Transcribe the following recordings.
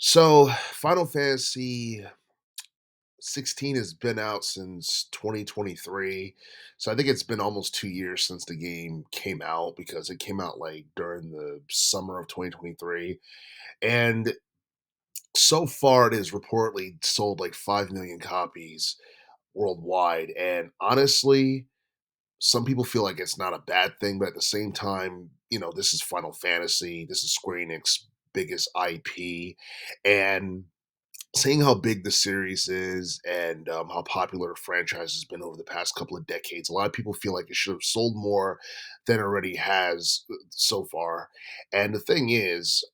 So, Final Fantasy 16 has been out since 2023. So, I think it's been almost 2 years since the game came out because it came out like during the summer of 2023. And so far, it has reportedly sold like 5 million copies worldwide. And honestly, some people feel like it's not a bad thing, but at the same time, this is Final Fantasy, this is Square Enix biggest IP. And seeing how big the series is and how popular the franchise has been over the past couple of decades, a lot of people feel like it should have sold more than it already has so far. And the thing is,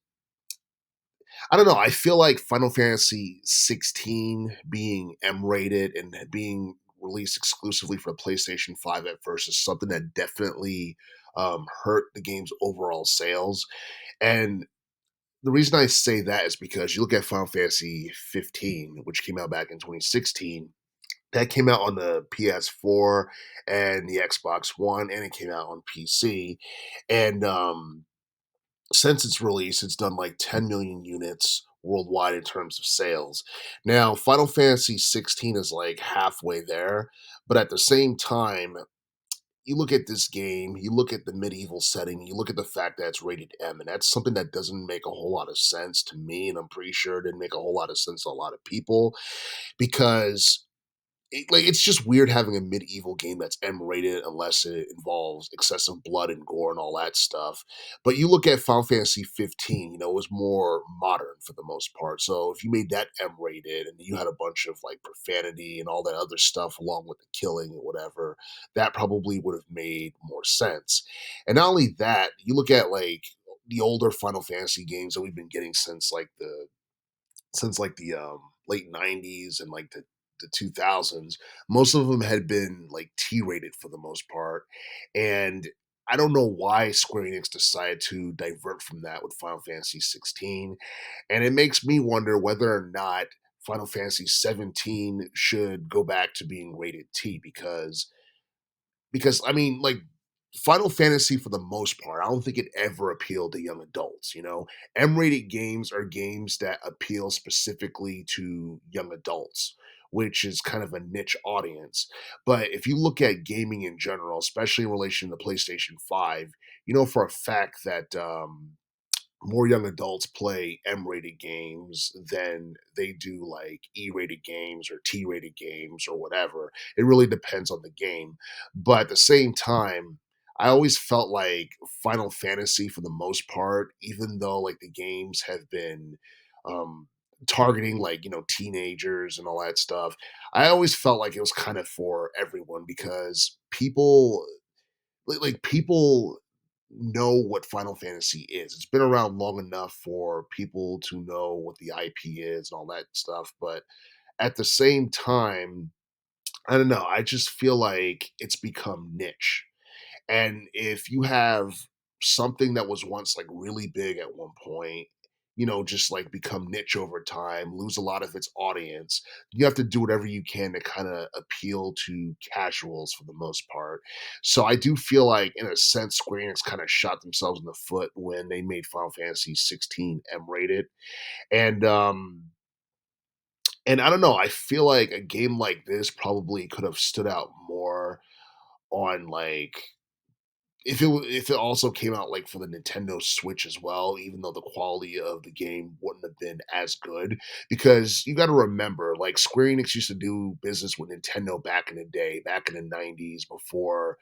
I don't know. I feel like Final Fantasy 16 being M rated and being released exclusively for the PlayStation 5 at first is something that definitely hurt the game's overall sales. And the reason I say that is because you look at Final Fantasy 15, which came out back in 2016. That came out on the PS4 and the Xbox One, and it came out on PC. And since its release, it's done like 10 million units worldwide in terms of sales. Now, Final Fantasy 16 is like halfway there, but at the same time, you look at this game, you look at the medieval setting, you look at the fact that it's rated M, and that's something that doesn't make a whole lot of sense to me, and I'm pretty sure it didn't make a whole lot of sense to a lot of people because it's just weird having a medieval game that's M-rated unless it involves excessive blood and gore and all that stuff. But you look at Final Fantasy 15, it was more modern for the most part. So if you made that M-rated and you had a bunch of like profanity and all that other stuff along with the killing and whatever, that probably would have made more sense. And not only that, you look at like the older Final Fantasy games that we've been getting since the late 90s and like the 2000s. Most of them had been like T rated for the most part. And I don't know why Square Enix decided to divert from that with Final Fantasy 16. And it makes me wonder whether or not Final Fantasy 17 should go back to being rated T because I mean, like Final Fantasy for the most part, I don't think it ever appealed to young adults. M-rated games are games that appeal specifically to young adults, which is kind of a niche audience. But if you look at gaming in general, especially in relation to PlayStation 5, you know for a fact that more young adults play M-rated games than they do like E-rated games or T-rated games or whatever. It really depends on the game. But at the same time, I always felt like Final Fantasy for the most part, even though like the games have been um targeting like, teenagers and all that stuff, I always felt like it was kind of for everyone because people know what Final Fantasy is. It's been around long enough for people to know what the IP is and all that stuff. But at the same time, I don't know. I just feel like it's become niche. And if you have something that was once like really big at one point, just like become niche over time, lose a lot of its audience, you have to do whatever you can to kind of appeal to casuals for the most part. So I do feel like, in a sense, Square Enix kind of shot themselves in the foot when they made Final Fantasy 16 M rated. And and I don't know, I feel like a game like this probably could have stood out more on like if it also came out, like, for the Nintendo Switch as well, even though the quality of the game wouldn't have been as good, because you gotta remember, like, Square Enix used to do business with Nintendo back in the day, back in the '90s before,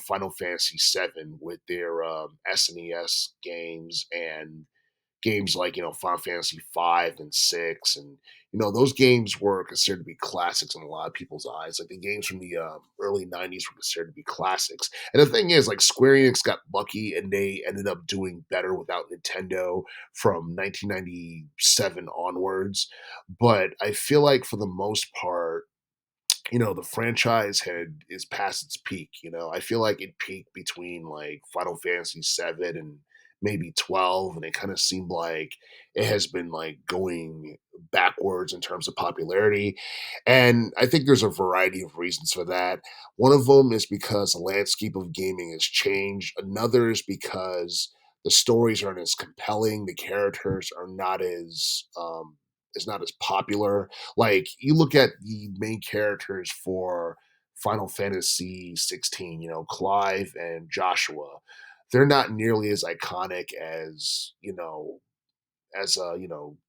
Final Fantasy VII with their, SNES games and games like Final Fantasy 5 and 6, and those games were considered to be classics in a lot of people's eyes. Like the games from the early '90s were considered to be classics. And the thing is, like Square Enix got lucky and they ended up doing better without Nintendo from 1997 onwards. But I feel like for the most part, the franchise had is past its peak. I feel like it peaked between like Final Fantasy 7 and maybe 12, and it kind of seemed like it has been like going backwards in terms of popularity. And I think there's a variety of reasons for that. One of them is because the landscape of gaming has changed. Another is because the stories aren't as compelling, the characters are not as is not as popular. Like you look at the main characters for Final Fantasy 16, Clive and Joshua. They're not nearly as iconic as,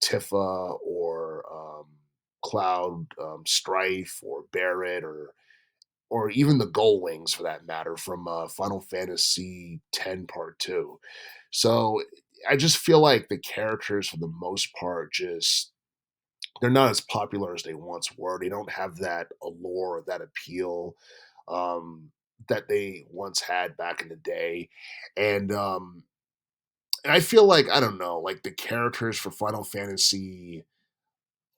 Tifa or Cloud, Strife or Barrett or even the Gull Wings for that matter from Final Fantasy X Part 2. So I just feel like the characters for the most part just they're not as popular as they once were. They don't have that allure or that appeal um, that they once had back in the day. And and I feel like I don't know, like the characters for Final Fantasy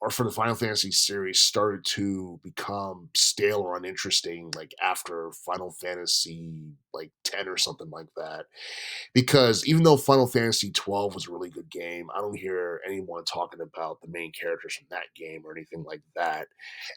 or for the Final Fantasy series started to become stale or uninteresting like after Final Fantasy like 10 or something like that. Because even though Final Fantasy 12 was a really good game, I don't hear anyone talking about the main characters from that game or anything like that.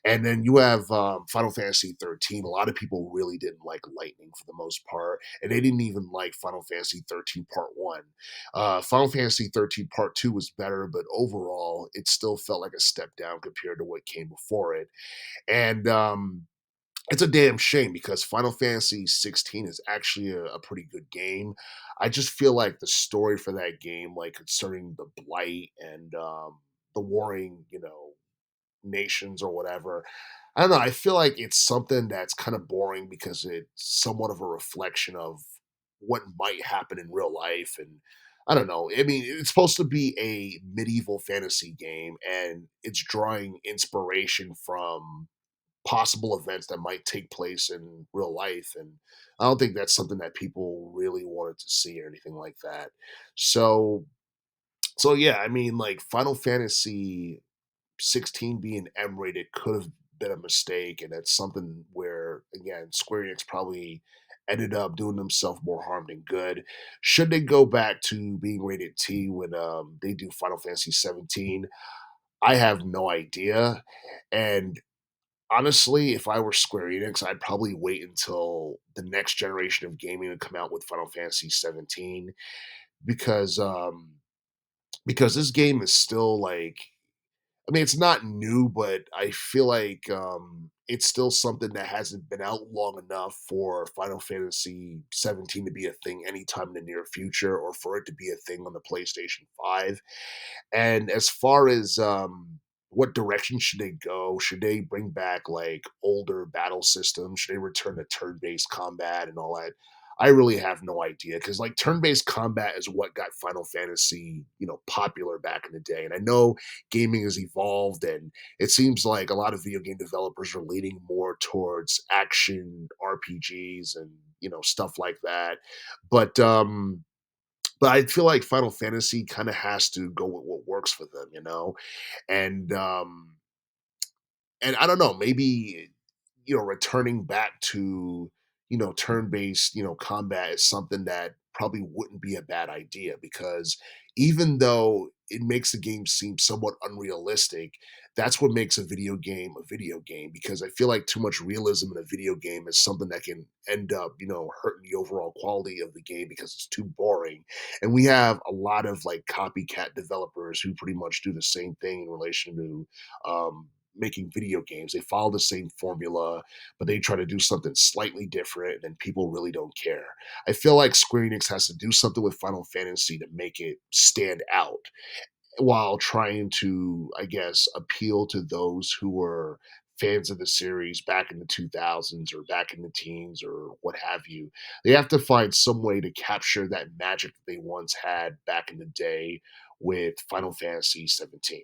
And then you have Final Fantasy 13. A lot of people really didn't like Lightning for the most part, and they didn't even like Final Fantasy 13 Part 1. Final Fantasy 13 Part 2 was better, but overall, it still felt like a step down compared to what came before it. And it's a damn shame because Final Fantasy 16 is actually a pretty good game. I just feel like the story for that game, like concerning the blight and the warring, nations or whatever. I don't know. I feel like it's something that's kind of boring because it's somewhat of a reflection of what might happen in real life. And I don't know. I mean, it's supposed to be a medieval fantasy game and it's drawing inspiration from possible events that might take place in real life. And I don't think that's something that people really wanted to see or anything like that. So, so yeah, I mean, like Final Fantasy 16 being M rated could have been a mistake, and that's something where again Square Enix probably ended up doing themselves more harm than good. Should they go back to being rated T when they do Final Fantasy 17? I have no idea. And honestly, if I were Square Enix, I'd probably wait until the next generation of gaming to come out with Final Fantasy 17 because because this game is still like I mean, it's not new, but I feel like it's still something that hasn't been out long enough for Final Fantasy 17 to be a thing anytime in the near future, or for it to be a thing on the PlayStation 5. And as far as what direction should they go? Should they bring back like older battle systems? Should they return to turn-based combat and all that? I really have no idea because like turn-based combat is what got Final Fantasy, popular back in the day. And I know gaming has evolved and it seems like a lot of video game developers are leaning more towards action RPGs and, stuff like that. But but I feel like Final Fantasy kind of has to go with what works for them, and and I don't know, maybe returning back to turn-based combat is something that probably wouldn't be a bad idea because even though it makes the game seem somewhat unrealistic, that's what makes a video game because I feel like too much realism in a video game is something that can end up hurting the overall quality of the game because it's too boring. And we have a lot of like copycat developers who pretty much do the same thing in relation to making video games. They follow the same formula, but they try to do something slightly different, and people really don't care. I feel like Square Enix has to do something with Final Fantasy to make it stand out while trying to, I guess, appeal to those who were fans of the series back in the 2000s or back in the teens or what have you. They have to find some way to capture that magic that they once had back in the day with Final Fantasy 17.